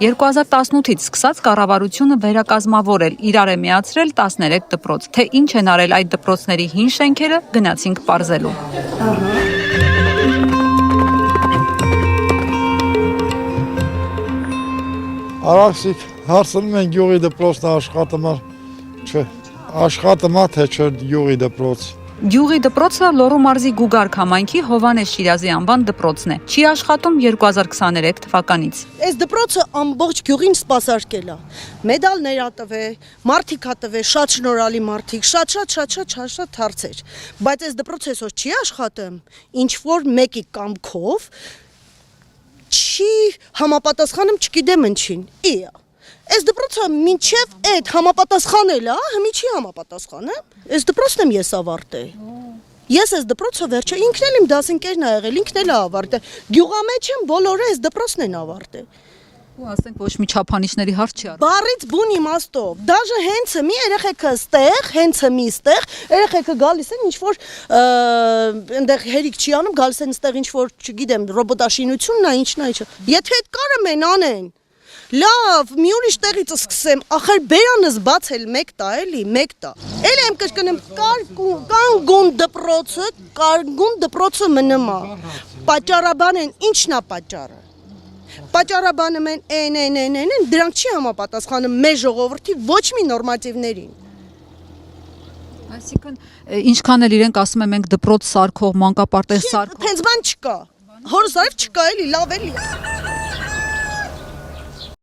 2018-ից սկսած կառավարությունը վերակազմավորել, իրար է միացրել 13 դպրոց։ Թե ինչ են արել այդ դպրոցների հին շենքերը, գնացինք պարզելու։ Արաքսիկ հարցնում են գյուղի դպրոցն աշխատում է, չէ, աշխատում է, թե չէ գյուղի դպրոց։ Գյուղի դպրոցը Լոռու մարզի Գուգարք համայնքի Հովհաննես Շիրազի անվան դպրոցն է։ Չի աշխատում 2023 թվականից։ Այս դպրոցը ամբողջ գյուղին սպասարկել է։ Մեդալներ ա տվել, մարդիկ ա տվել, շատ շնորհալի մարդիկ, շատ հարցեր։ Բայց այս դպրոցը այսօր չի աշխատում, ինչ որ մեկի կամքով չի համապատասխանում, չգիտեմ ինչին։ Այս դպրոցը մինչև այդ համապատասխանելա, հիմի չի համապատասխանը։ Այս դպրոցն եմ ես ավարտել։ Ես այս դպրոցը վերջը ինքն էլ իմ դասընկերն ա եղել, ինքն էլ ա ավարտել։ Գյուղամեջ եմ բոլորը այս դպրոցն են ավարտել։ Ու ասենք ոչ մի չափանիշների հարց չի արել։ Բարից բուն իմաստով։ Դաժե հենց մի երեխեքը ստեղ, հենց մի ստեղ, երեխեքը գալիս են ինչ որ այնտեղ հերիք չի անում, գալիս են ստեղ ինչ որ, չգիտեմ, ռոբոտաշինությունն է, ինչն է, ինչը։ Եթե այդ կարը մեն անեն։ Լավ, մի ուրիշ տեղից սկսեմ, ախր բերանս բացել մեկ տա էլի, մեկ տա։ Էլ եմ կշկնեմ կարգուն դպրոցը մնում է։ Պատճառաբան են, ինչն է պատճառը։ Պատճառաբանում են, դրանք չի համապատասխանում մեր ժողովրդի ոչ մի նորմատիվներին։ Այսինքն, ինչքան էլ իրենք ասում են մենք դպրոց սարքող, մանկապարտեզ սարքող։ Հենց բան չկա։ Հորս արև չկա էլի, լավ էլի։